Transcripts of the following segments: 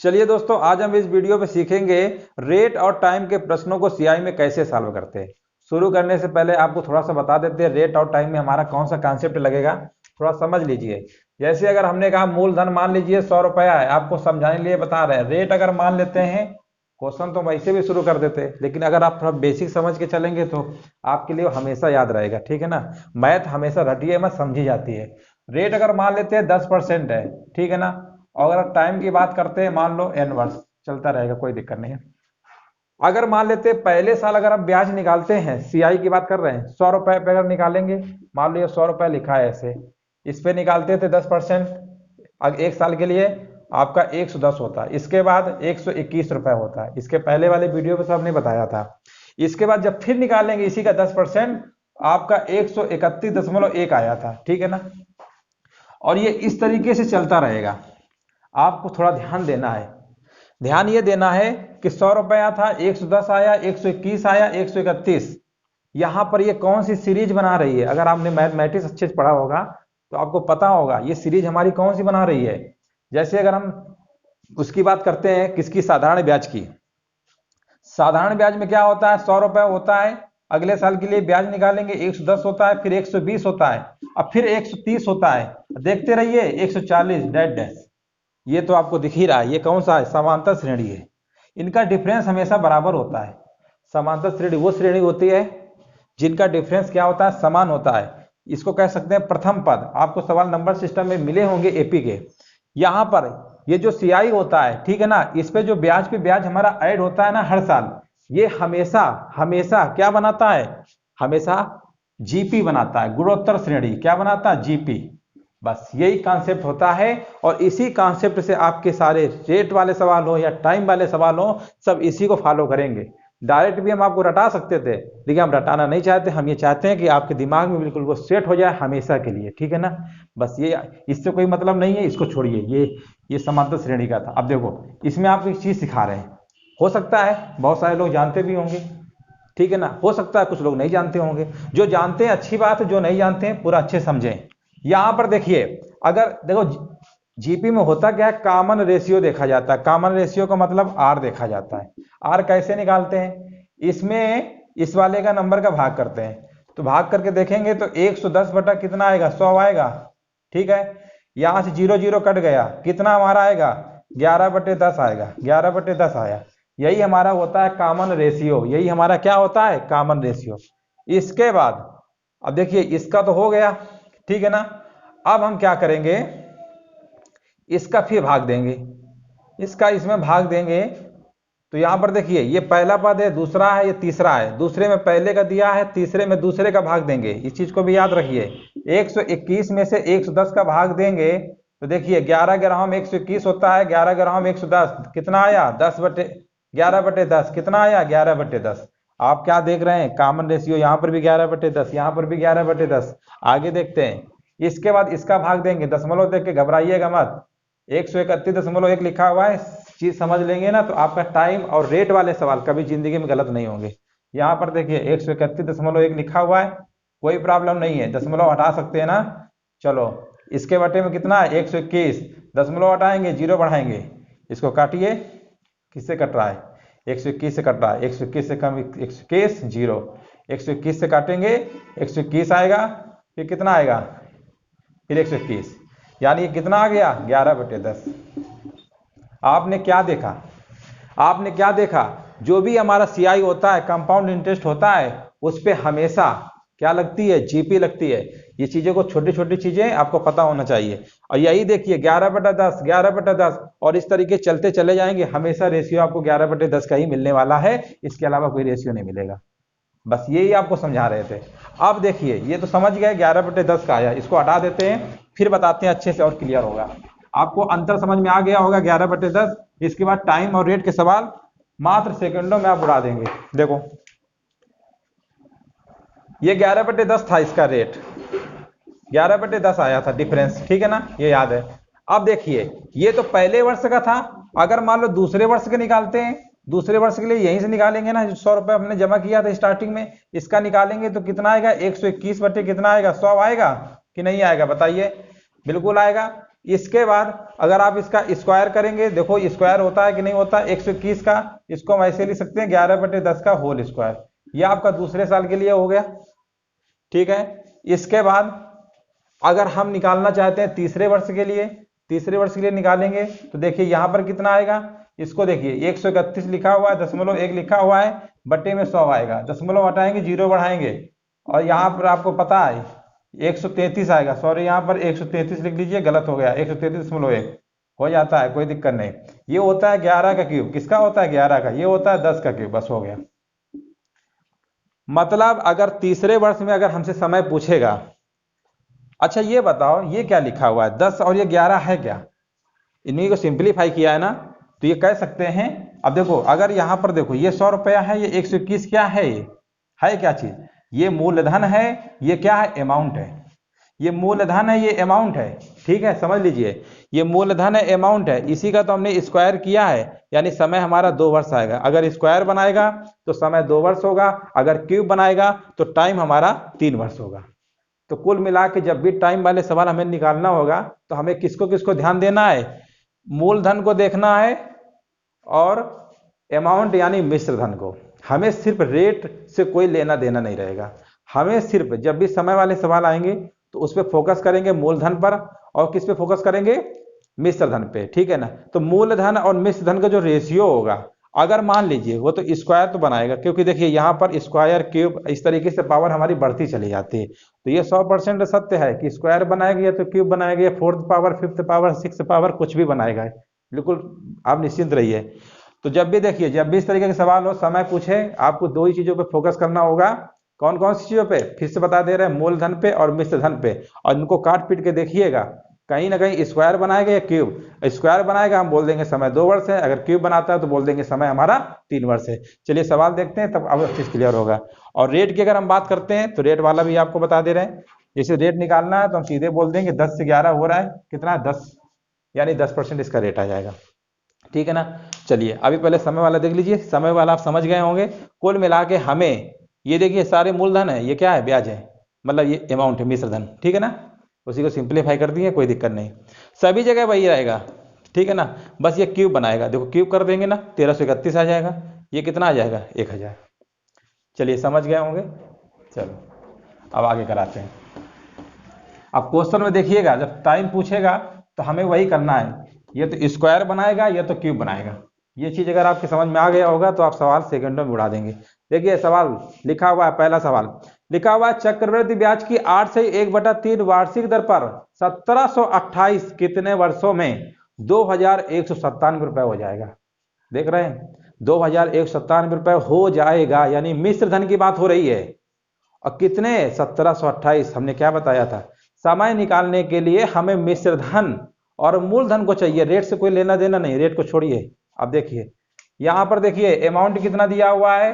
चलिए दोस्तों, आज हम इस वीडियो में सीखेंगे रेट और टाइम के प्रश्नों को सीआई में कैसे सॉल्व करते हैं। शुरू करने से पहले आपको थोड़ा सा बता देते हैं रेट और टाइम में हमारा कौन सा कॉन्सेप्ट लगेगा, थोड़ा समझ लीजिए। जैसे अगर हमने कहा मूलधन मान लीजिए 100 रुपया है, आपको समझाने के लिए बता रहे हैं। रेट अगर मान लेते हैं, क्वेश्चन तो वैसे भी शुरू कर देते हैं, लेकिन अगर आप थोड़ा बेसिक समझ के चलेंगे तो आपके लिए हमेशा याद रहेगा, ठीक है ना। मैथ हमेशा रटिए मत, समझी जाती है। रेट अगर मान लेते हैं 10% है, ठीक है ना। और अगर टाइम की बात करते हैं, मान लो n वर्ष चलता रहेगा, कोई दिक्कत नहीं है। अगर मान लेते हैं पहले साल अगर आप ब्याज निकालते हैं, सीआई की बात कर रहे हैं, 100 रुपए पे अगर निकालेंगे, मान लो ये 100 रुपए लिखा है ऐसे, इस पे निकालते थे 10%। अब एक साल के लिए आपका 110 होता है, इसके बाद 121 रुपए होता है। इसके पहले वाले वीडियो पे सबने बताया था। इसके बाद जब फिर निकालेंगे इसी का 10%, आपका 131.1 आया था, ठीक है ना। और ये इस तरीके से चलता रहेगा। आपको थोड़ा ध्यान देना है, ध्यान ये देना है कि 100 रुपया था, 110 आया, 121 आया, 131। यहां पर ये कौन सी सीरीज बना रही है। अगर आपने मैथमेटिक्स अच्छे से पढ़ा होगा तो आपको पता होगा ये सीरीज हमारी कौन सी बना रही है। जैसे अगर हम उसकी बात करते हैं, किसकी, साधारण ब्याज की। साधारण ब्याज में क्या होता है, 100 रुपए होता है, अगले साल के लिए ब्याज निकालेंगे 110 होता है, फिर 120 होता है, अब फिर 130 होता है, देखते रहिए 140 डैश डैश। ये तो आपको दिख ही रहा है, ये कौन सा है, समांतर श्रेणी है। इनका डिफरेंस हमेशा बराबर होता है। समांतर श्रेणी वो श्रेणी होती है जिनका डिफरेंस क्या होता है, समान होता है। इसको कह सकते हैं प्रथम पद। आपको सवाल नंबर सिस्टम में मिले होंगे एपी के। यहां पर ये जो सीआई होता है, ठीक है ना, इस पे जो ब्याज पे ब्याज हमारा ऐड होता है ना हर साल, ये हमेशा हमेशा क्या बनाता है, हमेशा जीपी बनाता है। गुणोत्तर श्रेणी क्या बनाता है, जीपी। बस यही कॉन्सेप्ट होता है, और इसी कॉन्सेप्ट से आपके सारे रेट वाले सवाल हो या टाइम वाले सवाल हो, सब इसी को फॉलो करेंगे। डायरेक्ट भी हम आपको रटा सकते थे, लेकिन हम रटाना नहीं चाहते। हम ये चाहते हैं कि आपके दिमाग में बिल्कुल वो सेट हो जाए हमेशा के लिए, ठीक है ना। बस ये, इससे कोई मतलब नहीं है, इसको छोड़िए। ये समांतर श्रेणी का था। अब देखो, इसमें आप एक चीज सिखा रहे हैं, हो सकता है बहुत सारे लोग जानते भी होंगे, ठीक है ना। हो सकता है कुछ लोग नहीं जानते होंगे। जो जानते हैं अच्छी बात है, जो नहीं जानते हैं पूरा अच्छे समझें। यहां पर देखिए, अगर देखो जीपी में होता क्या है, कॉमन रेशियो देखा जाता है। कॉमन रेशियो का मतलब आर देखा जाता है। आर कैसे निकालते हैं, इसमें इस वाले का नंबर का भाग करते हैं, तो भाग करके देखेंगे तो 110 बटा कितना आएगा, 100 आएगा, ठीक है। यहां से 0 0 कट गया, कितना हमारा आएगा, 11/10 आएगा, 11/10 आया। यही हमारा होता है कॉमन रेशियो, यही हमारा क्या होता है, कॉमन रेशियो। इसके बाद अब देखिए, इसका तो हो गया, ठीक है ना। अब हम क्या करेंगे, इसका फिर भाग देंगे, इसका इसमें भाग देंगे। तो यहां पर देखिए, ये पहला पद है, दूसरा है, ये तीसरा है। दूसरे में पहले का दिया है, तीसरे में दूसरे का भाग देंगे। इस चीज को भी याद रखिए। 121 में से 110 का भाग देंगे तो देखिए 11 ग्राम 121 होता है, 11 ग्राम 110 कितना आया, 11/10 कितना आया, 11/10। आप क्या देख रहे हैं, कॉमन रेशियो। यहां पर भी 11/10, यहां पर भी 11/10। आगे देखते हैं, इसके बाद इसका भाग देंगे। दशमलव देख के घबराइएगा मत, 131.1 लिखा हुआ है। चीज समझ लेंगे ना तो आपका टाइम और रेट वाले सवाल कभी जिंदगी में गलत नहीं होंगे। यहाँ पर देखिए 131.1 लिखा हुआ है, कोई प्रॉब्लम नहीं है, दशमलव हटा सकते हैं ना। चलो, इसके बटे में कितना है, 121, दशमलव हटाएंगे, 0 बढ़ाएंगे, इसको काटिए। किससे कट रहा है, 121 से कट रहा है। 121 से कम 121, 0, 121 से काटेंगे 121 आएगा, फिर कितना आएगा, फिर 121, यानी ये कितना आ गया, 11/10। आपने क्या देखा, आपने क्या देखा, जो भी हमारा सीआई होता है, कंपाउंड इंटरेस्ट होता है, उस पे हमेशा क्या लगती है, जीपी लगती है। ये चीजों को, छोटी छोटी चीजें आपको पता होना चाहिए। और यही देखिए 11/10, 11/10, और इस तरीके चलते चले जाएंगे। हमेशा रेशियो आपको 11/10 का ही मिलने वाला है, इसके अलावा कोई रेशियो नहीं मिलेगा। बस यही आपको समझा रहे थे। अब देखिए, ये तो समझ गए 11/10 का आया, इसको हटा देते हैं, फिर बताते हैं, अच्छे से और क्लियर होगा। आपको अंतर समझ में आ गया होगा 11/10। इसके बाद टाइम और रेट के सवाल मात्र सेकंडों में आप उड़ा देंगे। देखो, ये 11/10 था, इसका रेट 11/10 आया था डिफरेंस, ठीक है ना, ये याद है। अब देखिए, ये तो पहले वर्ष का था। अगर मान लो दूसरे वर्ष के निकालते हैं, दूसरे वर्ष के लिए यहीं से निकालेंगे ना, 100 रुपए हमने जमा किया था स्टार्टिंग में, इसका निकालेंगे तो कितना आएगा, 121 बटे कितना आएगा, 100 आएगा कि नहीं आएगा, बताइए। बिल्कुल आएगा। इसके बाद अगर आप इसका स्क्वायर करेंगे, देखो स्क्वायर होता है कि नहीं होता 121 का, इसको हम ऐसे लिख सकते हैं 11/10 का होल स्क्वायर। ये आपका दूसरे साल के लिए हो गया, ठीक है। इसके बाद अगर हम निकालना चाहते हैं तीसरे वर्ष के लिए, तीसरे वर्ष के लिए निकालेंगे तो देखिए यहां पर कितना आएगा, इसको देखिए 131 लिखा हुआ है, 0.1 लिखा हुआ है, बट्टे में 100 आएगा, दशमलव हटाएंगे, जीरो बढ़ाएंगे, और यहाँ पर आपको पता है 133 आएगा, सॉरी यहाँ पर 133 लिख लीजिए, गलत हो गया, 133.1 हो जाता है, कोई दिक्कत नहीं। ये होता है 11 का क्यूब, किसका होता है 11 का, ये होता है 10 का क्यूब, बस हो गया। मतलब अगर तीसरे वर्ष में अगर हमसे समय पूछेगा, अच्छा ये बताओ ये क्या लिखा हुआ है 10 और ये 11 है क्या, इन्हीं को सिंप्लीफाई किया है ना, तो ये कह सकते हैं। अब देखो अगर यहां पर देखो ये 100 रुपया है, ये 121 क्या है, ये है क्या चीज, ये मूलधन है, ये क्या है अमाउंट है, ये मूलधन है, ये अमाउंट है, ठीक है, समझ लीजिए ये मूलधन है अमाउंट है, इसी का तो हमने स्क्वायर किया है, यानी समय हमारा 2 वर्ष आएगा। अगर स्क्वायर बनाएगा तो समय 2 वर्ष होगा, अगर क्यूब बनाएगा तो टाइम हमारा 3 वर्ष होगा। तो कुल मिला के जब भी टाइम वाले सवाल हमें निकालना होगा तो हमें किसको किसको ध्यान देना है, मूलधन को देखना है और अमाउंट यानी मिश्र धन को। हमें सिर्फ रेट से कोई लेना देना नहीं रहेगा, हमें सिर्फ जब भी समय वाले सवाल आएंगे तो उस पर फोकस करेंगे मूलधन पर, और किस पे फोकस करेंगे, मिश्र धन पे, ठीक है ना। तो मूलधन और मिश्र धन का जो रेशियो होगा, अगर मान लीजिए वो तो स्क्वायर तो बनाएगा, क्योंकि देखिए यहाँ पर स्क्वायर क्यूब इस तरीके से पावर हमारी बढ़ती चली जाती है, तो ये 100% सत्य है कि स्क्वायर बनाएगा या तो क्यूब बनाएगा या 4th power 5th power 6th power कुछ भी बनाएगा, बिल्कुल आप निश्चिंत रहिए। तो जब भी देखिए जब भी इस तरीके के सवाल हो, समय पूछे, आपको 2 ही चीजों पे फोकस करना होगा। कौन कौन सी चीजों पे, फिर से बता दे रहे हैं, मूलधन पे और मिश्र धन पे, और इनको काट पीट के देखिएगा, कहीं ना कहीं स्क्वायर बनाएगा या क्यूब, स्क्वायर बनाएगा हम बोल देंगे समय 2 वर्ष है, अगर क्यूब बनाता है तो बोल देंगे समय हमारा 3 वर्ष है। चलिए सवाल देखते हैं, तब अब चीज क्लियर होगा। और रेट की अगर हम बात करते हैं तो रेट वाला भी आपको बता दे रहे हैं, जैसे रेट निकालना है तो हम सीधे बोल देंगे 10 से 11 हो रहा है, कितना है 10, यानी 10% इसका रेट आ जाएगा, ठीक है ना। चलिए अभी पहले समय वाला देख लीजिए, समय वाला आप समझ गए होंगे। कुल मिला के हमें ये देखिए सारे मूलधन है, ये क्या है ब्याज है, मतलब ये अमाउंट है मिश्र धन, ठीक है ना, उसी को सिंप्लीफाई कर दिए, कोई दिक्कत नहीं, सभी जगह वही रहेगा, ठीक है ना। बस ये क्यूब बनाएगा, देखो क्यूब कर देंगे ना 1331 आ जाएगा, ये कितना आ जाएगा 1000। चलिए समझ गए होंगे। चलो अब आगे कराते हैं। अब क्वेश्चन में देखिएगा जब टाइम पूछेगा तो हमें वही करना है, ये तो स्क्वायर बनाएगा या तो क्यूब बनाएगा। ये चीज अगर आपके समझ में आ गया होगा तो आप सवाल सेकंडों में उड़ा देंगे। देखिए सवाल लिखा हुआ है, पहला सवाल लिखा हुआ है, चक्रवृद्धि ब्याज की 8 से 1/3 वार्षिक दर पर 1728 कितने वर्षों में 2197 रुपए हो जाएगा। देख रहे हैं 2197 रुपए हो जाएगा, यानी मिश्र धन की बात हो रही है। और कितने 1728, हमने क्या बताया था, समय निकालने के लिए हमें मिश्र धन और मूलधन को चाहिए, रेट से कोई लेना देना नहीं, रेट को छोड़िए। अब देखिए यहां पर देखिए अमाउंट कितना दिया हुआ है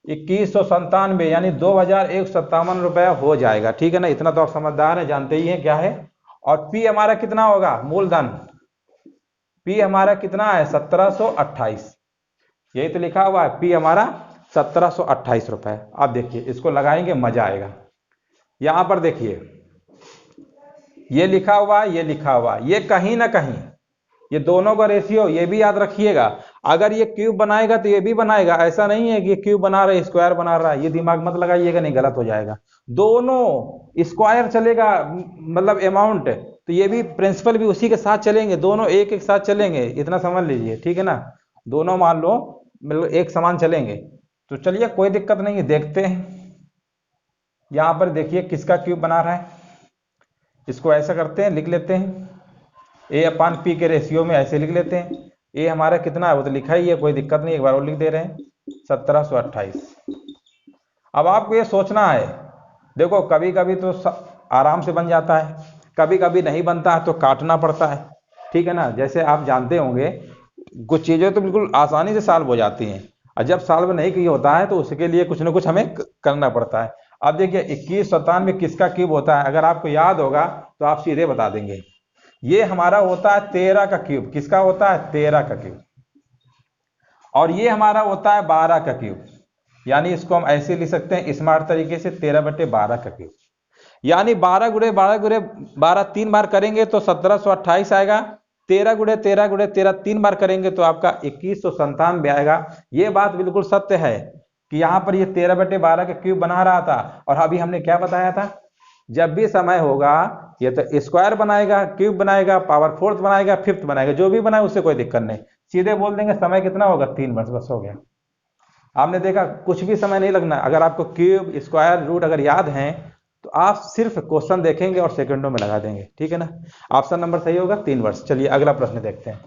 2197, यानी 2157 रुपए हो जाएगा, ठीक है ना, इतना तो आप समझदार हैं, जानते ही हैं क्या है। और पी हमारा कितना होगा, मूलधन पी हमारा कितना है 1728, यही तो लिखा हुआ है, पी हमारा 1728 रुपए। अब देखिए इसको लगाएंगे मजा आएगा। यहां पर देखिए ये लिखा हुआ है, ये लिखा हुआ है, ये कहीं ना कहीं ये दोनों का रेशियो, ये भी याद रखिएगा, अगर ये क्यूब बनाएगा तो ये भी बनाएगा, ऐसा नहीं है कि क्यूब बना रहा है स्क्वायर बना रहा है, ये दिमाग मत लगाइएगा, नहीं गलत हो जाएगा। दोनों स्क्वायर चलेगा मतलब अमाउंट, तो ये भी प्रिंसिपल भी उसी के साथ चलेंगे, दोनों एक एक साथ चलेंगे, इतना समझ लीजिए, ठीक है ना। दोनों मान लो मतलब एक समान चलेंगे। तो चलिए कोई दिक्कत नहीं है, देखते हैं। यहां पर देखिए किसका क्यूब बना रहा है, इसको ऐसा करते हैं, लिख लेते हैं A/P के रेशियो में ऐसे लिख लेते हैं। ए हमारा कितना है वो तो लिखा ही है, कोई दिक्कत नहीं, एक बार और लिख दे रहे हैं 1728। अब आपको ये सोचना है, देखो कभी कभी तो आराम से बन जाता है, कभी कभी नहीं बनता है तो काटना पड़ता है, ठीक है ना। जैसे आप जानते होंगे कुछ चीजें तो बिल्कुल आसानी से सॉल्व हो जाती हैं, और जब सॉल्व नहीं किया होता है तो उसके लिए कुछ ना कुछ हमें करना पड़ता है। अब देखिए 2197 किसका क्यूब होता है, अगर आपको याद होगा तो आप सीधे बता देंगे, ये हमारा होता है 13 का क्यूब, किसका होता है 13 का क्यूब, और ये हमारा होता है 12 का क्यूब, यानी इसको हम ऐसे लिख सकते हैं स्मार्ट तरीके से 13/12 का क्यूब। यानी 12 गुणे 12 गुणे 12 3 बार करेंगे तो 1728 आएगा। 13 गुणे 13 गुणे 13 3 बार करेंगे तो आपका 2197 आएगा। ये बात बिल्कुल सत्य है कि यहाँ पर ये 13/12 के क्यूब बना रहा था। और अभी हमने क्या बताया था, जब भी समय होगा ये तो स्क्वायर बनाएगा, क्यूब बनाएगा, पावर फोर्थ बनाएगा, फिफ्थ बनाएगा, जो भी बनाए उससे कोई दिक्कत नहीं, सीधे बोल देंगे समय कितना होगा 3 वर्ष, बस हो गया। आपने देखा कुछ भी समय नहीं लगना। अगर आपको क्यूब, स्क्वायर, रूट अगर याद है तो आप सिर्फ क्वेश्चन देखेंगे और सेकंडों में लगा देंगे, ठीक है ना। ऑप्शन नंबर सही होगा 3 वर्ष। चलिए अगला प्रश्न देखते हैं।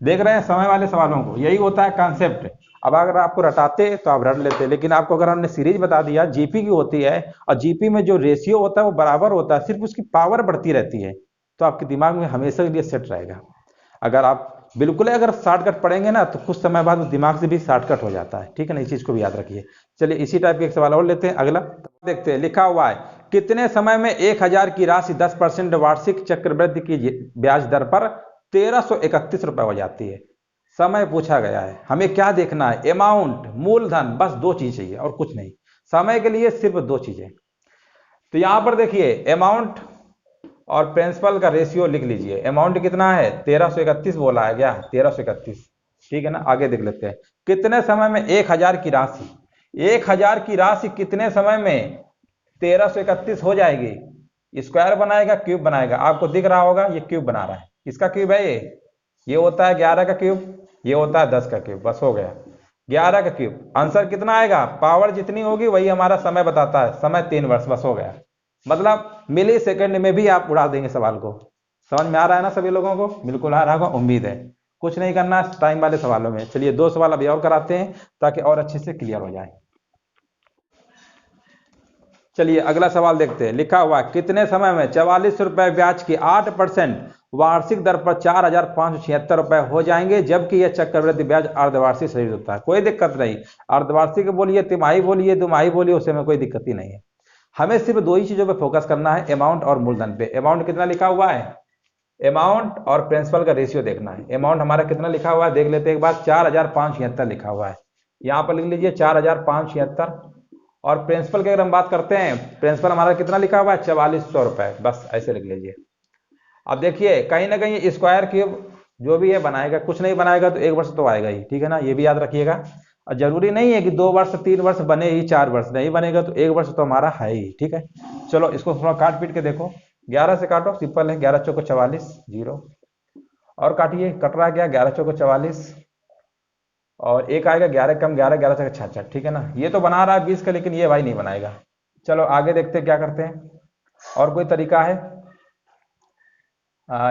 देख रहे हैं समय वाले सवालों को, यही होता है कॉन्सेप्ट। अब अगर आपको रटाते तो आप रट लेते, लेकिन आपको अगर हमने सीरीज बता दिया, जीपी की होती है और जीपी में जो रेशियो होता है वो बराबर होता है, सिर्फ उसकी पावर बढ़ती रहती है, तो आपके दिमाग में हमेशा के लिए सेट रहेगा। अगर आप बिल्कुल अगर शॉर्टकट पढ़ेंगे ना तो कुछ समय बाद दिमाग से भी शॉर्टकट हो जाता है, ठीक है ना, इस चीज को भी याद रखिए। चलिए इसी टाइप के एक सवाल और लेते हैं। अगला देखते हैं, लिखा हुआ है कितने समय में 1000 की राशि 10% वार्षिक चक्रवृद्धि की ब्याज दर पर 1331 रुपए हो जाती है। समय पूछा गया है, हमें क्या देखना है, अमाउंट, मूलधन, बस 2 चीज चाहिए और कुछ नहीं। समय के लिए सिर्फ 2 चीजें। तो यहां पर देखिए अमाउंट और प्रिंसिपल का रेशियो लिख लीजिए। अमाउंट कितना है 1331 बोला है क्या, 1331, ठीक है ना। आगे देख लेते हैं, कितने समय में 1000 की राशि, 1000 की राशि कितने समय में 1331 हो जाएगी। स्क्वायर बनाएगा, क्यूब बनाएगा, आपको दिख रहा होगा ये क्यूब बना रहा है, इसका क्यूब है ये होता है 11 का क्यूब, ये होता है 10 का क्यूब, बस हो गया 11 का क्यूब। आंसर कितना आएगा, पावर जितनी होगी वही हमारा समय बताता है, समय 3 वर्ष, बस हो गया। मतलब मिली सेकंड में भी आप उड़ा देंगे सवाल को। समझ में आ रहा है ना सभी लोगों को, बिल्कुल आ रहा होगा, उम्मीद है। कुछ नहीं करना टाइम वाले सवालों में। चलिए 2 सवाल अभी और कराते हैं ताकि और अच्छे से क्लियर हो जाए। चलिए अगला सवाल देखते हैं, लिखा हुआ कितने समय में 44 रुपए ब्याज की 8% वार्षिक दर पर 4576 रुपए हो जाएंगे, जबकि यह चक्रवृद्धि ब्याज अर्धवार्षिक सही होता है। कोई दिक्कत नहीं, अर्धवार्षिक बोलिए, तिमाही बोलिए, दुमाही बोलिए, उससे में कोई दिक्कत ही नहीं है। हमें सिर्फ 2 ही चीजों पे फोकस करना है, अमाउंट और मूलधन पे। अमाउंट कितना लिखा हुआ है, अमाउंट और प्रिंसिपल का रेशियो देखना है। अमाउंट हमारा कितना लिखा हुआ है देख लेते हैं एक बार, 4576 लिखा हुआ है, यहाँ पर लिख लीजिए 4576। और प्रिंसिपल की अगर हम बात करते हैं, प्रिंसिपल हमारा कितना लिखा हुआ है 4400 रुपए, बस ऐसे लिख लीजिए। अब देखिए कहीं ना कहीं स्क्वायर क्यूब जो भी है बनाएगा, कुछ नहीं बनाएगा तो 1 वर्ष तो आएगा ही, ठीक है ना, ये भी याद रखिएगा। और जरूरी नहीं है कि 2 वर्ष 3 वर्ष बने ही, 4 वर्ष नहीं बनेगा तो 1 वर्ष तो हमारा है ही, ठीक है। चलो इसको थोड़ा काट पीट के देखो, 11 से काटो, सिंपल है, 11 चौको 44, 0 और काटिए, कट रहा गया, 11 चौको 44 और एक आएगा 11 कम 11, 11 से 66, ठीक है ना। ये तो बना रहा है 20 का, लेकिन ये भाई नहीं बनाएगा। चलो आगे देखते हैं क्या करते हैं, और कोई तरीका है।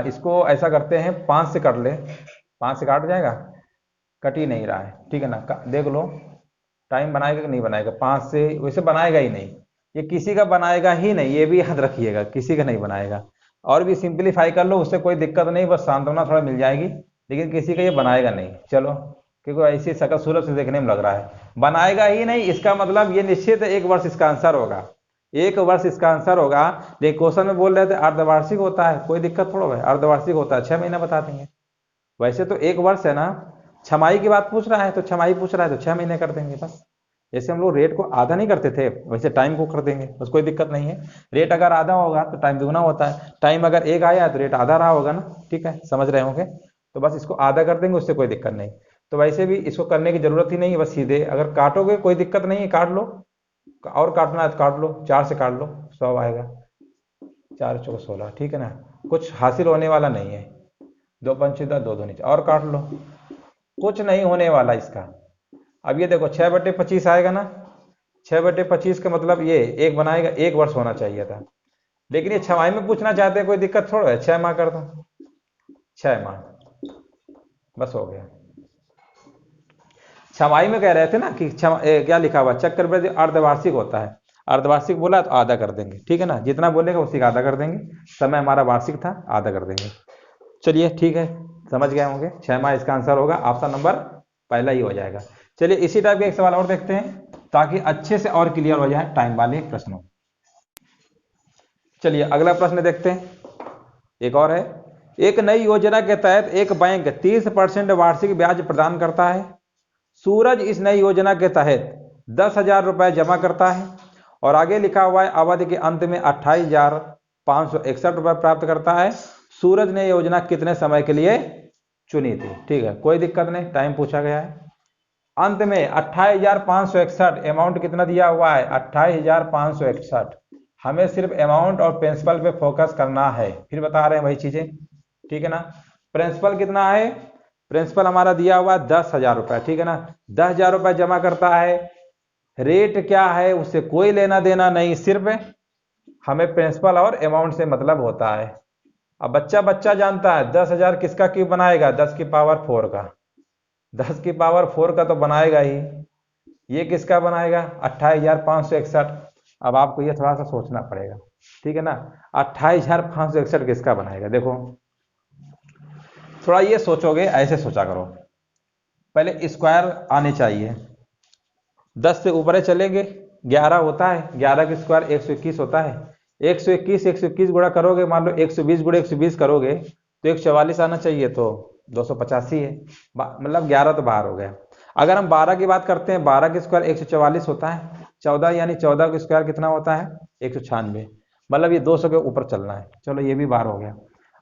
इसको ऐसा करते हैं 5 से कर ले, 5 से काट जाएगा, कट ही नहीं रहा है, ठीक है ना। देख लो टाइम बनाएगा कि नहीं बनाएगा, 5 से वैसे बनाएगा ही नहीं, ये किसी का बनाएगा ही नहीं, ये भी याद रखिएगा, किसी का नहीं बनाएगा। और भी सिंप्लीफाई कर लो, उससे कोई दिक्कत नहीं, बस सांत्वना थोड़ा मिल जाएगी, लेकिन किसी का ये बनाएगा नहीं। चलो क्योंकि ऐसी शकल सूरत से देखने में लग रहा है बनाएगा ही नहीं, इसका मतलब ये निश्चित है 1 वर्ष इसका आंसर होगा, 1 वर्ष इसका आंसर होगा। लेकिन क्वेश्चन में बोल रहे थे अर्धवार्षिक होता है, कोई दिक्कत थोड़ा है, अर्धवार्षिक होता है 6 महीने बता देंगे। वैसे तो 1 वर्ष है ना, छमाही की बात पूछ रहा है तो छमाही पूछ रहा है तो 6 महीने कर देंगे बस। जैसे हम लोग रेट को आधा नहीं करते थे वैसे टाइम को कर देंगे, बस कोई दिक्कत नहीं है। रेट अगर आधा होगा तो टाइम दुगना होता है, टाइम अगर 1 आया तो रेट आधा रहा होगा ना, ठीक है, समझ रहे होंगे। तो बस इसको आधा कर देंगे, उससे कोई दिक्कत नहीं। तो वैसे भी इसको करने की जरूरत ही नहीं है, बस सीधे अगर काटोगे कोई दिक्कत नहीं है, काट लो, और काटना है तो काट लो, 4 से काट लो, 100 आएगा, 4 चौको 16, ठीक है ना, कुछ हासिल होने वाला नहीं है। 2 पंच 10, 2 2 नीचे, और काट लो, कुछ नहीं होने वाला इसका। अब ये देखो 6/25 आएगा ना, 6/25 का मतलब ये 1 बनाएगा, 1 वर्ष होना चाहिए था, लेकिन ये 6 माह में पूछना चाहते हैं, कोई दिक्कत थोड़ा है, 6 माह कर दो, 6 माह, बस हो गया। छमाही में कह रहे थे ना कि क्या लिखा हुआ चक्रवृद्धि अर्धवार्षिक होता है, अर्धवार्षिक बोला तो आधा कर देंगे, ठीक है ना, जितना बोलेगा उसी का आधा कर देंगे। समय हमारा वार्षिक था, आधा कर देंगे। चलिए ठीक है, समझ गए होंगे, 6 माह इसका आंसर होगा, ऑप्शन नंबर पहला ही हो जाएगा। चलिए इसी टाइप के एक सवाल और देखते हैं ताकि अच्छे से और क्लियर हो जाए टाइम वाले प्रश्नों। चलिए अगला प्रश्न देखते हैं, एक और है, एक नई योजना के तहत एक बैंक 30% वार्षिक ब्याज प्रदान करता है। सूरज इस नई योजना के तहत 10,000 रुपए जमा करता है और आगे लिखा हुआ है अवधि के अंत में 28,561 रुपए प्राप्त करता है। सूरज ने योजना कितने समय के लिए चुनी थी? ठीक है, कोई दिक्कत नहीं, टाइम पूछा गया है। अंत में 28,561 अमाउंट कितना दिया हुआ है? 28,561। हमें सिर्फ अमाउंट और प्रिंसिपल पे फोकस करना है, फिर बता रहे हैं वही चीजें, ठीक है ना। प्रिंसिपल कितना है? प्रिंसिपल हमारा दिया हुआ है 10,000 रुपए, ठीक है ना। 10,000 रुपए जमा करता है। रेट क्या है उससे कोई लेना देना नहीं, सिर्फ हमें प्रिंसिपल और अमाउंट से मतलब होता है। अब बच्चा बच्चा जानता है 10,000 किसका क्यूब बनाएगा? 10 की पावर 4 का। 10 की पावर 4 का तो बनाएगा ही। ये किसका बनाएगा? 28,561। अब आपको ये थोड़ा सा सोचना पड़ेगा, ठीक है ना। 28,561 किसका बनाएगा? देखो थोड़ा ये सोचोगे, ऐसे सोचा करो, पहले स्क्वायर आने चाहिए। 10 से ऊपर चलेंगे, 11 होता है, 11 का स्क्वायर 121 होता है। 121 गुणा करोगे, मान लो 120 गुणा 120 करोगे तो 144 आना चाहिए, तो 285 है। मतलब 11 तो बाहर हो गया। अगर हम 12 की बात करते हैं, 12 का स्क्वायर 144 होता है। 14 यानी 14 का स्क्वायर कितना होता है? 196। मतलब ये 200 के ऊपर चलना है। चलो ये भी बाहर हो गया।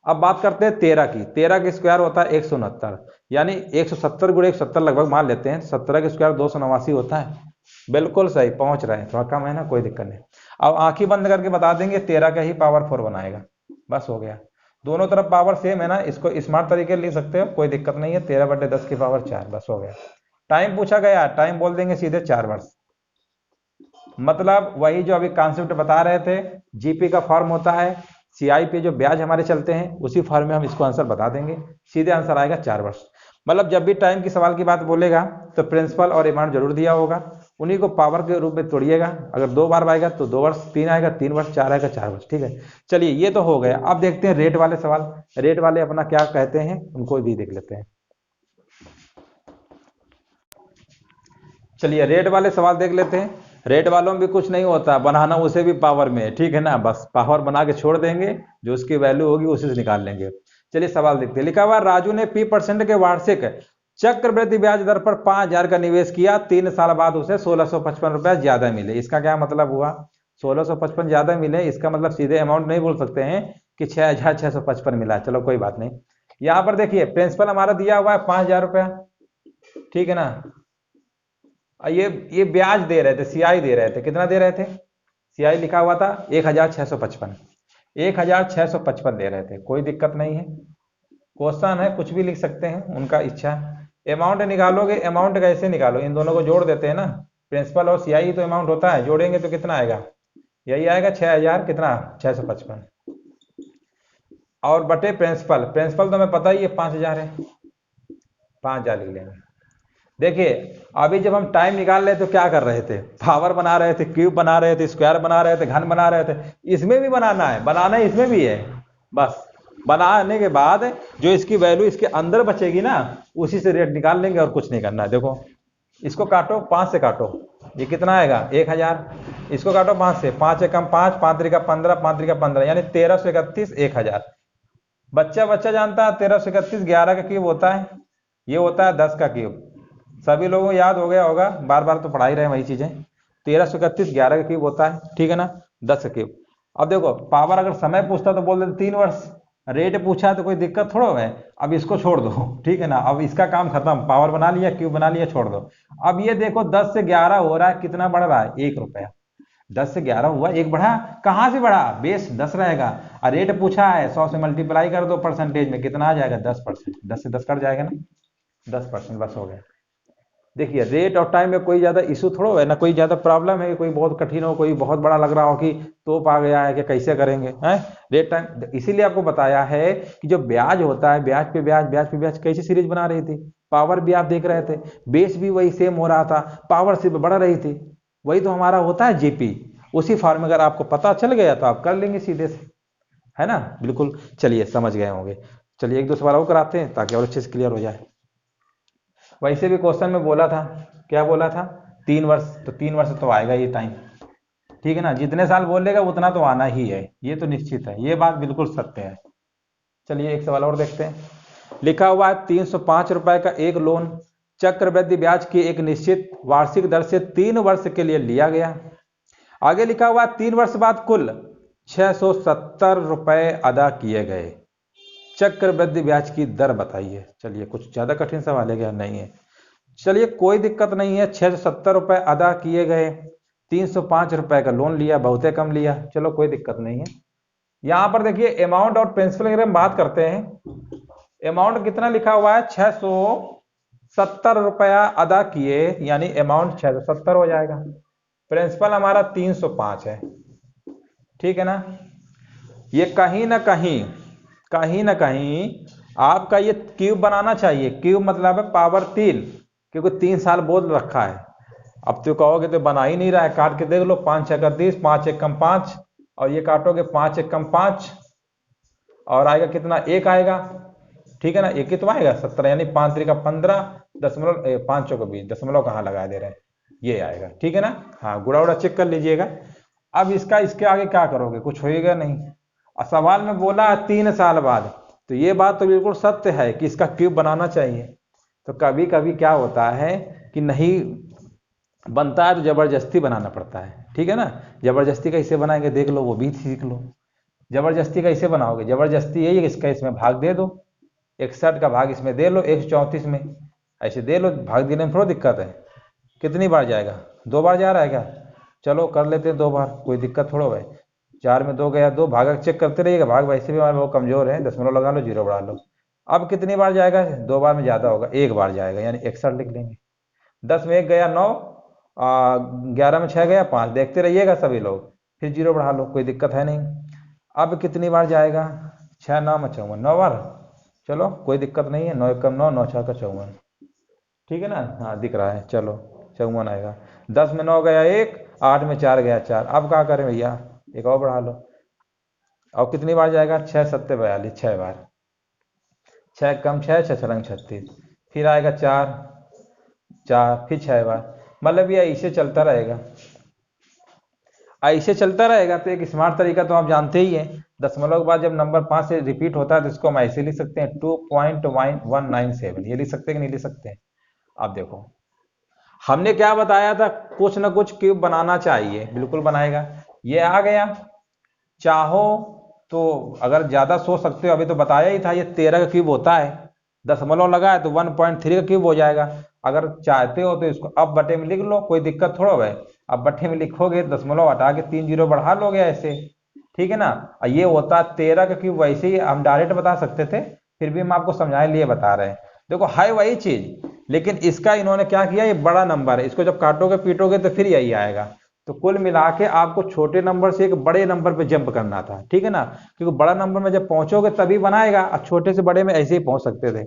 अब बात करते हैं 13 की। 13 का स्क्वायर होता है 169, यानी 170 गुणे 170 लगभग मान लेते हैं। 17 का स्क्वायर 289 होता है। बिल्कुल सही पहुंच रहे हैं, थोड़ा कम है ना, कोई दिक्कत नहीं। अब आंखें बंद करके बता देंगे 13 का ही पावर 4 बनाएगा, बस हो गया। दोनों तरफ पावर सेम है ना, इसको स्मार्ट तरीके लिख सकते हो, कोई दिक्कत नहीं है। 13/10 की पावर 4, बस हो गया। टाइम पूछा गया, टाइम बोल देंगे सीधे 4 वर्ष। मतलब वही जो अभी कॉन्सेप्ट बता रहे थे, जीपी का फॉर्म होता है, सीआई पे जो ब्याज हमारे चलते हैं उसी फॉर्म में हम इसको आंसर बता देंगे। सीधे आंसर आएगा 4 वर्ष। मतलब जब भी टाइम की सवाल की बात बोलेगा तो प्रिंसिपल और अमाउंट जरूर दिया होगा, उन्हीं को पावर के रूप में तोड़िएगा। अगर 2 बार आएगा तो 2 वर्ष, 3 आएगा 3 वर्ष, 4 आएगा 4 वर्ष, ठीक है। चलिए ये तो हो गया। अब देखते हैं रेट वाले सवाल। रेट वाले अपना क्या कहते हैं उनको भी देख लेते हैं। चलिए रेट वाले सवाल देख लेते हैं। रेट वालों में भी कुछ नहीं होता, बनाना उसे भी पावर में है, ठीक है ना। बस पावर बना के छोड़ देंगे, जो उसकी वैल्यू होगी उसी से निकाल लेंगे। चलिए सवाल देखते हैं। लिखा हुआ राजू ने P% के वार्षिक चक्रवृद्धि ब्याज दर पर 5,000 का निवेश किया। 3 साल बाद उसे 1,655 रुपए ज्यादा मिले। इसका क्या मतलब हुआ? 1,655 ज्यादा मिले, इसका मतलब सीधे अमाउंट नहीं बोल सकते हैं कि 6,655 मिला। चलो कोई बात नहीं। यहां पर देखिए प्रिंसिपल हमारा दिया हुआ है 5,000 रुपया, ठीक है ना। ये ब्याज दे रहे थे, सीआई दे रहे थे। कितना दे रहे थे? सीआई लिखा हुआ था 1,655। 1,655 दे रहे थे, कोई दिक्कत नहीं है। क्वेश्चन है, कुछ भी लिख सकते हैं, उनका इच्छा। अमाउंट निकालोगे, अमाउंट कैसे निकालो? इन दोनों को जोड़ देते हैं ना। प्रिंसिपल और सीआई तो अमाउंट होता है, जोड़ेंगे तो कितना आएगा? यही आएगा 6,000 कितना 655 और बटे प्रिंसिपल। प्रिंसिपल तो हमें पता ही है 5,000 है, 5,000 लिख लेंगे। देखिए अभी जब हम टाइम निकाल रहे थे तो क्या कर रहे थे? पावर बना रहे थे, क्यूब बना रहे थे, स्क्वायर बना रहे थे, घन बना रहे थे। इसमें भी बनाना है, बनाना इसमें भी है। बस बनाने के बाद जो इसकी वैल्यू इसके अंदर बचेगी ना, उसी से रेट निकाल लेंगे और कुछ नहीं करना है। देखो इसको काटो, 5 से काटो, ये कितना आएगा? 1,000। इसको काटो 5 से, 5 एकम 5, 5 त्रिका 15, 5 त्रिका 15, यानी 1331, 1,000। बच्चा बच्चा जानता है 1331 11 का क्यूब होता है, ये होता है 10 का क्यूब। सभी लोगों को याद हो गया होगा, बार बार तो पढ़ा ही रहे वही चीजें। 1331 11 का क्यूब होता है, ठीक है ना, 10 का क्यूब। अब देखो पावर अगर समय पूछता तो बोल देते 3 वर्ष। रेट पूछा तो कोई दिक्कत थोड़ा है। अब इसको छोड़ दो, ठीक है ना। अब इसका काम खत्म, पावर बना लिया, क्यूब बना लिया, छोड़ दो। अब ये देखो 10 से 11 हो रहा है, कितना बढ़ रहा है? 1 रुपया। 10 से 11 हुआ, 1 बढ़ा। कहां से बढ़ा? बेस 10 रहेगा और रेट पूछा है, 100 से मल्टीप्लाई कर दो परसेंटेज में, कितना आ जाएगा? 10%। 10 से 10 कट जाएगा ना, 10%, बस हो गया। देखिए रेट और टाइम में कोई ज्यादा इशू थोड़ा है ना, कोई ज्यादा प्रॉब्लम है, कोई बहुत कठिन हो, कोई बहुत बड़ा लग रहा हो कि तोप आ गया है कि कैसे करेंगे हैं। रेट टाइम इसीलिए आपको बताया है कि जो ब्याज होता है, ब्याज पे ब्याज, ब्याज पे ब्याज, कैसी सीरीज बना रही थी। पावर भी आप देख रहे थे, बेस भी वही सेम हो रहा था, पावर सिर्फ बढ़ रही थी। वही तो हमारा होता है जीपी। उसी फॉर्म अगर आपको पता चल गया तो आप कर लेंगे सीधे से, है ना। बिल्कुल, चलिए समझ गए होंगे। चलिए एक दो सवाल और कराते हैं ताकि और अच्छे से क्लियर हो जाए। वैसे भी क्वेश्चन में बोला था, क्या बोला था? 3 वर्ष, तो 3 वर्ष तो आएगा ये टाइम, ठीक है ना। जितने साल बोलेगा उतना तो आना ही है, ये तो निश्चित है, ये बात बिल्कुल सत्य है। चलिए एक सवाल और देखते हैं। लिखा हुआ है 305 रुपए का एक लोन चक्रवृद्धि ब्याज की एक निश्चित वार्षिक दर से 3 वर्ष के लिए लिया गया। आगे लिखा हुआ 3 वर्ष बाद कुल 670 रुपए अदा किए गए, चक्रवृद्धि ब्याज की दर बताइए। चलिए कुछ ज्यादा कठिन सवाल है क्या? नहीं है। चलिए कोई दिक्कत नहीं है। 670 रुपए अदा किए गए, 305 रुपए का लोन लिया, बहुत कम लिया, चलो कोई दिक्कत नहीं है। यहां पर देखिए अमाउंट और प्रिंसिपल की हम बात करते हैं। अमाउंट कितना लिखा हुआ है? 670 रुपया अदा किए, यानी अमाउंट 670 हो जाएगा। प्रिंसिपल हमारा 305 है, ठीक है ना। ये कहीं ना कहीं आपका ये क्यूब बनाना चाहिए। क्यूब मतलब है पावर 3, क्योंकि 3 साल बोल रखा है। अब तो कहोगे तो बना ही नहीं रहा है, काट के देख लो। 5 6 30, 5 1 कम 5, और ये काटोगे 5 1 कम 5, और आएगा कितना? 1 आएगा, ठीक है ना। 1 कितना आएगा? 17, यानी 5 3 का 15, दशमलव 5 चौका 20, दशमलव कहाँ लगा दे रहे हैं, ये आएगा, ठीक है ना। हाँ, गुड़ा उड़ा चेक कर लीजिएगा। अब इसके आगे क्या करोगे? कुछ होएगा नहीं। और सवाल में बोला 3 साल बाद, तो ये बात तो बिल्कुल सत्य है कि इसका क्यूब बनाना चाहिए। तो कभी कभी क्या होता है कि नहीं बनता है तो जबरदस्ती बनाना पड़ता है, ठीक है ना। जबरदस्ती कैसे बनाएंगे देख लो, वो भी सीख लो। जबरदस्ती कैसे बनाओगे? जबरदस्ती यही है, इसका इसमें भाग दे दो, 61 का भाग इसमें दे लो 134 में, ऐसे दे लो। भाग देने में थोड़ा दिक्कत है। कितनी बार जाएगा? 2 बार जा रहा है क्या? चलो कर लेते हैं 2 बार, कोई दिक्कत थोड़ा भाई। 4 में 2 गया 2, भाग चेक करते रहिएगा। भाग वैसे भी हमारे बहुत कमजोर है, दशमलव लगा लो, 0 बढ़ा लो। अब कितनी बार जाएगा? 2 बार में ज्यादा होगा, 1 बार जाएगा, यानी 61 लिख लेंगे। 10 में 1 गया 9, 11 में 6 गया 5, देखते रहिएगा सभी लोग, फिर 0 बढ़ा लो, कोई दिक्कत है नहीं। अब कितनी बार जाएगा? 6 9 में 54, 9 बार। चलो कोई दिक्कत नहीं है, 9 1 कम 9, 9 6 का 54, ठीक है ना। हाँ दिख रहा है, चलो 54 आएगा। 10 में 9 गया 1, 8 में 4 गया 4। अब क्या करें भैया? 1 और बढ़ा लो। अब कितनी बार जाएगा? 6 7 42, 6 बार। 6 कम 6, 6 6 36, फिर आएगा 4 4, फिर 6 बार। मतलब ये ऐसे चलता रहेगा, ऐसे चलता रहेगा। तो एक स्मार्ट तरीका तो आप जानते ही हैं, दशमलव के बाद जब नंबर 5 से रिपीट होता है तो इसको हम ऐसे लिख सकते हैं 2.197, ये लिख सकते हैं कि नहीं लिख सकते हैं? अब देखो हमने क्या बताया था, कुछ ना कुछ क्यूब बनाना चाहिए, बिल्कुल बनाएगा। ये आ गया। चाहो तो अगर ज्यादा सोच सकते हो, अभी तो बताया ही था, ये 13 का क्यूब होता है, दशमलव लगा है तो 1.3 का क्यूब हो जाएगा। अगर चाहते हो तो इसको अब बटे में लिख लो, कोई दिक्कत थोड़ा है। अब बटे में लिखोगे, दशमलव हटा के 3 0 बढ़ा लोगे ऐसे, ठीक है ना। ये होता है 13 का क्यूब। वैसे ही हम डायरेक्ट बता सकते थे, फिर भी हम आपको समझाने लिए बता रहे हैं। देखो है वही चीज, लेकिन इसका इन्होंने क्या किया, ये बड़ा नंबर है, इसको जब काटोगे पीटोगे तो फिर यही आएगा। तो कुल मिला के आपको छोटे नंबर से एक बड़े नंबर पे जंप करना था, ठीक है ना। क्योंकि बड़ा नंबर में जब पहुंचोगे तभी बनाएगा, और छोटे से बड़े में ऐसे ही पहुंच सकते थे,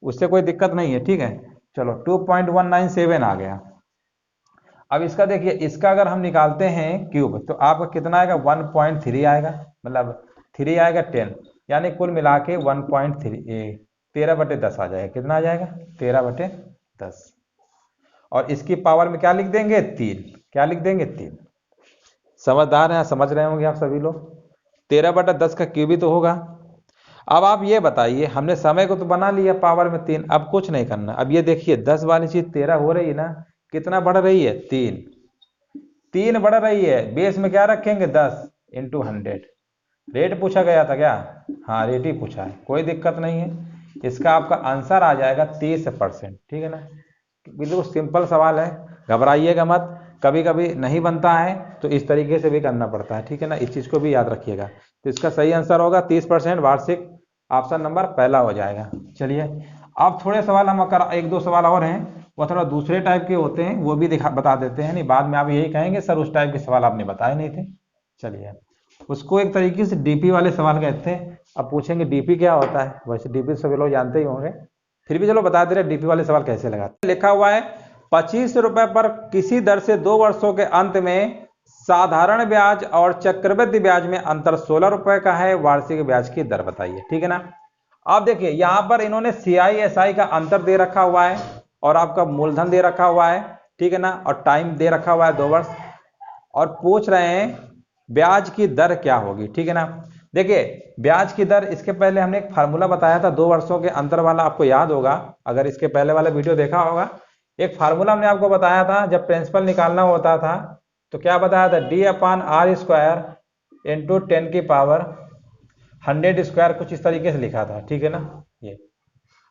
उससे कोई दिक्कत नहीं है, ठीक है। चलो 2.197 आ गया। अब इसका देखिए, इसका अगर हम निकालते हैं क्यूब तो आपका कितना आएगा? 1.3 आएगा, मतलब 3 आएगा 10, यानी कुल मिला के 1.3 13/10 आ जाएगा। कितना आ जाएगा? 13/10। और इसकी पावर में क्या लिख देंगे? 3। क्या लिख देंगे? 3। समझदार हैं, समझ रहे होंगे आप सभी लोग। 13/10 का क्यूब ही तो होगा। अब आप ये बताइए, हमने समय को तो बना लिया पावर में 3, अब कुछ नहीं करना। अब ये देखिए 10 वाली चीज 13 हो रही है ना, कितना बढ़ रही है? 3 3 बढ़ रही है। बेस में क्या रखेंगे? 10 × 100। रेट पूछा गया था क्या? हाँ रेट ही पूछा है, कोई दिक्कत नहीं है। इसका आपका आंसर आ जाएगा 30%, ठीक है ना। बिल्कुल सिंपल सवाल है, घबराइएगा मत। कभी कभी नहीं बनता है तो इस तरीके से भी करना पड़ता है, ठीक है ना। इस चीज को भी याद रखिएगा। तो इसका सही आंसर होगा 30% वार्षिक, ऑप्शन नंबर पहला हो जाएगा। चलिए अब थोड़े सवाल हम कर, 1 2 सवाल और हैं, वो थोड़ा दूसरे टाइप के होते हैं, वो भी बता देते हैं, नहीं बाद में आप यही कहेंगे सर उस टाइप के सवाल आपने बताए नहीं थे। चलिए, उसको एक तरीके से डीपी वाले सवाल कहते हैं। अब पूछेंगे डीपी क्या होता है, वैसे डीपी सभी लोग जानते ही होंगे, फिर भी चलो बता दे रहे डीपी वाले सवाल कैसे लगाते। लिखा हुआ है 25 रुपए पर किसी दर से 2 वर्षों के अंत में साधारण ब्याज और चक्रवृद्धि ब्याज में अंतर 16 रुपए का है, वार्षिक ब्याज की दर बताइए, ठीक है ना। अब देखिए यहां पर इन्होंने CI/SI का अंतर दे रखा हुआ है, और आपका मूलधन दे रखा हुआ है, ठीक है ना, और टाइम दे रखा हुआ है 2 वर्ष, और पूछ रहे हैं ब्याज की दर क्या होगी, ठीक है ना। देखिए ब्याज की दर, इसके पहले हमने एक फार्मूला बताया था 2 वर्षों के अंतर वाला, आपको याद होगा अगर इसके पहले वाला वीडियो देखा होगा। एक फार्मूला हमने आपको बताया था, जब प्रिंसिपल निकालना होता था तो क्या बताया था, d/r² इंटू 10 की पावर 100 स्क्वायर, कुछ इस तरीके से लिखा था, ठीक है ना। ये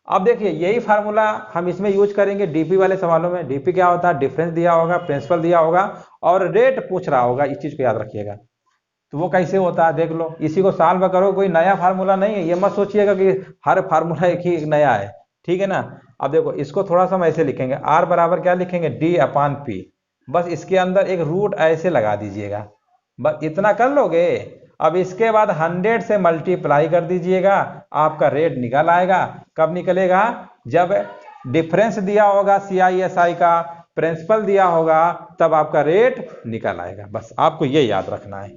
अब देखिए यही फार्मूला हम इसमें यूज करेंगे डीपी वाले सवालों में। डीपी क्या होता है, डिफरेंस दिया होगा, प्रिंसिपल दिया होगा और रेट पूछ रहा होगा, इस चीज को याद रखिएगा। तो वो कैसे होता है देख लो, इसी को सॉल्व करो, कोई नया फार्मूला नहीं है, ये मत सोचिएगा कि हर फार्मूला एक ही नया है, ठीक है ना। अब देखो इसको थोड़ा सा हम ऐसे लिखेंगे, आर बराबर क्या लिखेंगे, d/p, बस इसके अंदर एक रूट ऐसे लगा दीजिएगा, बस इतना कर लोगे। अब इसके बाद 100 से मल्टीप्लाई कर दीजिएगा, आपका रेट निकल आएगा। कब निकलेगा, जब डिफरेंस दिया होगा CI/SI का, प्रिंसिपल दिया होगा, तब आपका रेट निकल आएगा। बस आपको ये याद रखना है,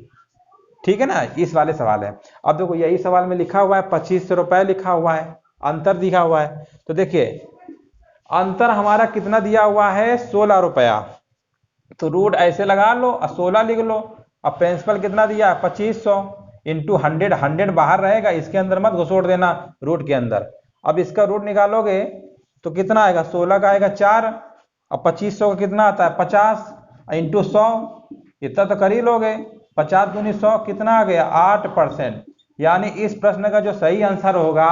ठीक है ना। इस वाले सवाल है। अब देखो यही सवाल में लिखा हुआ है 2500 रुपए लिखा हुआ है, अंतर दिखा हुआ है। तो देखिए अंतर हमारा कितना दिया हुआ है, 16 रुपया, तो रूट ऐसे लगा लो और 16 लिख लो। अब प्रिंसिपल कितना दिया है, 2500 इंटू 100, 100 बाहर रहेगा, इसके अंदर मत घुसोड़ देना रूट के अंदर। अब इसका रूट निकालोगे तो कितना आएगा, 16 का आएगा 4, अब 2500 का कितना आता है 50 इंटू 100, इतना तो कर ही लोगे। 50 दूनी 100 कितना आ गया, 8%। यानी इस प्रश्न का जो सही आंसर होगा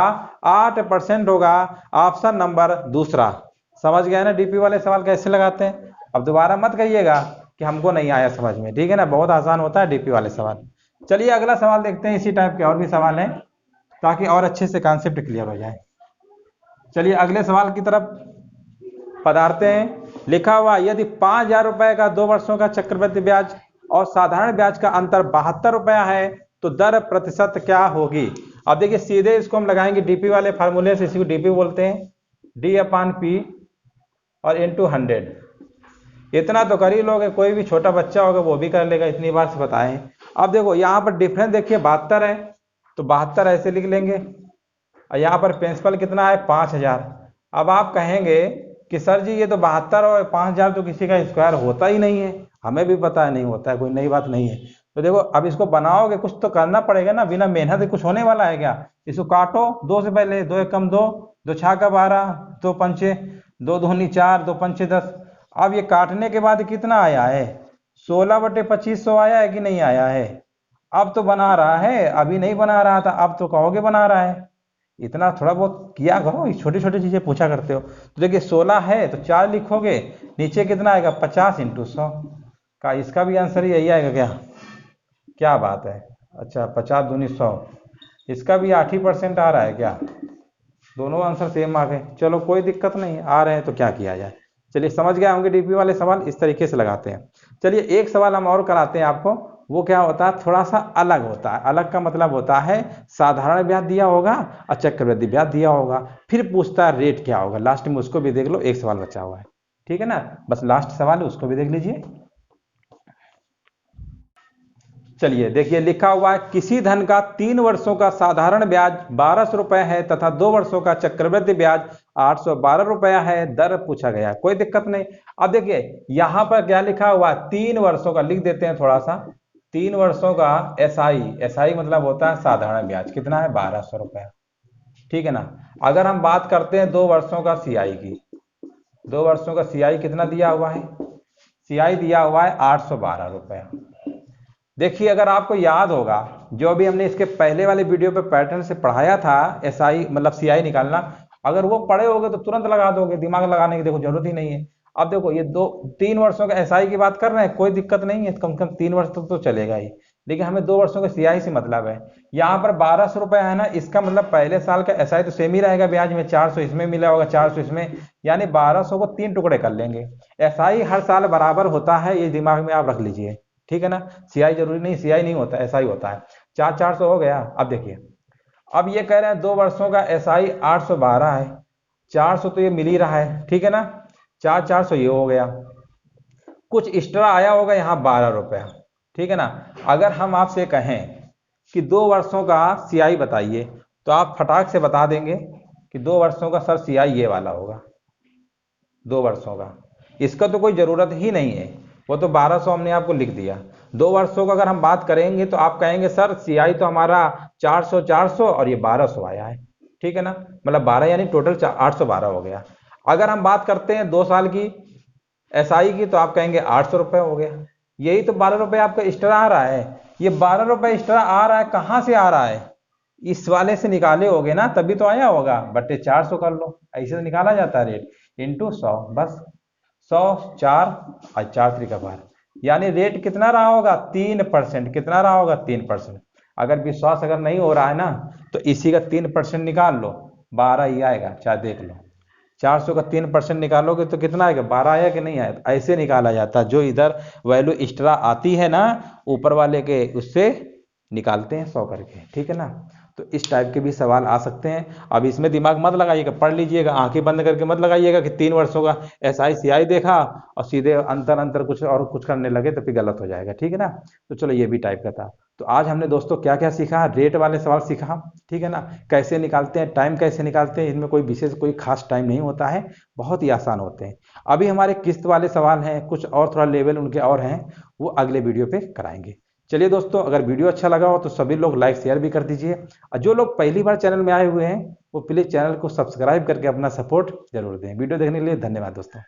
8% होगा, ऑप्शन नंबर दूसरा। समझ गए ना डीपी वाले सवाल कैसे लगाते हैं। अब दोबारा मत कहिएगा कि हमको नहीं आया समझ में, ठीक है ना, बहुत आसान होता है डीपी वाले सवाल। चलिए अगला सवाल देखते हैं, इसी टाइप के और भी सवाल हैं ताकि और अच्छे से कॉन्सेप्ट क्लियर हो जाए। चलिए अगले सवाल की तरफ पधारते हैं। लिखा हुआ, यदि 5000 रुपए का 2 वर्षों का चक्रवृद्धि ब्याज और साधारण ब्याज का अंतर 72 रुपया है तो दर प्रतिशत क्या होगी। अब देखिए सीधे इसको हम लगाएंगे डीपी वाले फार्मूले से, इसी को डीपी बोलते हैं, d/p और इंटू 100। इतना तो कर ही लोगे, कोई भी छोटा बच्चा होगा वो भी कर लेगा, इतनी बार से बताएं। अब देखो यहाँ पर डिफरेंस देखिए 72 है, तो 72 ऐसे लिख लेंगे, और यहाँ पर प्रिंसिपल कितना है 5000। अब आप कहेंगे कि सर जी ये तो 72 और 5000 तो किसी का स्क्वायर होता ही नहीं है, हमें भी पता है नहीं होता है, कोई नई बात नहीं है। तो देखो अब इसको बनाओगे, कुछ तो करना पड़ेगा ना, बिना मेहनत के कुछ होने वाला है क्या। इसको काटो, 2 से पहले 2 एक कम 2, 2 छः का 12, 2 पंचे 2 दूनी 4, 2 पंचे 10। अब ये काटने के बाद कितना आया है, 16/2500 आया है कि नहीं आया है। अब तो बना रहा है, अभी नहीं बना रहा था, अब तो कहोगे बना रहा है। इतना थोड़ा बहुत किया करो, छोटी छोटी चीजें पूछा करते हो। तो देखिए 16 है तो 4 लिखोगे, नीचे कितना आएगा 50 इंटू 100 का, इसका भी आंसर यही आएगा क्या, क्या बात है। अच्छा 50 दूनी 100, इसका भी 8% आ रहा है क्या, दोनों आंसर सेम आ गए। चलो कोई दिक्कत नहीं, आ रहे हैं तो क्या किया जाए। चलिए समझ गए होंगे डीपी वाले सवाल इस तरीके से लगाते हैं। चलिए एक सवाल हम और कराते हैं आपको, वो क्या होता है, थोड़ा सा अलग होता है। अलग का मतलब होता है साधारण ब्याज दिया होगा और चक्रवृद्धि ब्याज दिया होगा, फिर पूछता है रेट क्या होगा। लास्ट में उसको भी देख लो, एक सवाल बचा हुआ है, ठीक है ना, बस लास्ट सवाल है उसको भी देख लीजिए। चलिए देखिए लिखा हुआ है, किसी धन का 3 वर्षों का साधारण ब्याज 1200 रुपए है तथा 2 वर्षों का चक्रवृद्धि ब्याज 812 रुपया है, दर पूछा गया, कोई दिक्कत नहीं। अब देखिए यहां पर क्या लिखा हुआ है, 3 वर्षों का लिख देते हैं थोड़ा सा। 3 वर्षों का एसआई मतलब होता है साधारण ब्याज, कितना है 1200 रुपया, ठीक है ना। अगर हम बात करते हैं 2 वर्षों का सीआई की, 2 वर्षों का सीआई कितना दिया हुआ है, सीआई दिया हुआ है 812 रुपया। देखिए अगर आपको याद होगा, जो भी हमने इसके पहले वाले वीडियो पे पैटर्न से पढ़ाया था, एसआई मतलब सीआई निकालना, अगर वो पढ़े होगे तो तुरंत लगा दोगे, दिमाग लगाने की देखो जरूरत ही नहीं है। अब देखो ये 3 वर्षों का एसआई की बात कर रहे हैं, कोई दिक्कत नहीं है, कम से कम 3 वर्ष तक तो चलेगा ही, लेकिन हमें 2 वर्षों का सीआई से मतलब है। यहाँ पर 1200 रुपया है ना, इसका मतलब पहले साल का एसआई तो सेम ही रहेगा ब्याज में, 400 इसमें मिला होगा, 400 इसमें, यानी 1200 को 3 टुकड़े कर लेंगे। एसआई हर साल बराबर होता है, ये दिमाग में आप रख लीजिए, ठीक है ना। सीआई जरूरी नहीं, सीआई नहीं होता, एसआई होता है। 400 हो गया। अब देखिए अब ये कह रहे हैं 2 वर्षों का एसआई 812 है, 400 तो ये मिल ही रहा है, ठीक है ना, 400 ये हो गया, कुछ एक्स्ट्रा आया होगा यहाँ 12 रुपया, ठीक है ना। अगर हम आपसे कहें कि 2 वर्षों का सीआई बताइए, तो आप फटाक से बता देंगे कि 2 वर्षों का सर सीआई ये वाला होगा, 2 वर्षों का, इसका तो कोई जरूरत ही नहीं है, वो तो 1200 हमने आपको लिख दिया। 2 वर्षों का अगर हम बात करेंगे तो आप कहेंगे सर सीआई तो हमारा 400 और ये 1200 आया है, ठीक है ना, मतलब 12 यानी टोटल 812 हो गया। अगर हम बात करते हैं 2 साल की एसआई की, तो आप कहेंगे 800 रुपये हो गया, यही तो 12 रुपये आपका एक्स्ट्रा आ रहा है। ये 12 रुपये एक्स्ट्रा आ रहा है, कहाँ से आ रहा है? इस वाले से निकाले होगे ना, तभी तो आया होगा। बटे 400 कर लो, ऐसे तो निकाला जाता है रेट, इंटू 100, बस 100 4 और 4 3 का 12, यानी रेट कितना रहा होगा? 3%। कितना रहा होगा? 3%। अगर विश्वास अगर नहीं हो रहा है ना, तो इसी का 3% निकाल लो, 12 ही आएगा, चाहे देख लो। 400 का 3% निकालोगे तो कितना आएगा? 12 आया कि नहीं आया? ऐसे निकाला जाता है। जो इधर वैल्यू एक्स्ट्रा आती है ना ऊपर वाले के, उससे निकालते हैं 100 करके, ठीक है ना। तो इस टाइप के भी सवाल आ सकते हैं। अब इसमें दिमाग मत लगाइएगा, पढ़ लीजिएगा, आंखें बंद करके मत लगाइएगा कि 3 वर्षों का SI CI देखा और सीधे अंतर अंतर कुछ और कुछ करने लगे तो फिर गलत हो जाएगा, ठीक है ना। तो चलो ये भी टाइप का था। तो आज हमने दोस्तों क्या क्या सीखा? रेट वाले सवाल सीखा, ठीक है ना, कैसे निकालते हैं, टाइम कैसे निकालते हैं। इनमें कोई विशेष कोई खास टाइम नहीं होता है, बहुत ही आसान होते हैं। अभी हमारे किस्त वाले सवाल हैं, कुछ और थोड़ा लेवल उनके और हैं, वो अगले वीडियो पे कराएंगे। चलिए दोस्तों, अगर वीडियो अच्छा लगा हो तो सभी लोग लाइक शेयर भी कर दीजिए, और जो लोग पहली बार चैनल में आए हुए हैं वो प्लीज़ चैनल को सब्सक्राइब करके अपना सपोर्ट जरूर दें। वीडियो देखने के लिए धन्यवाद दोस्तों।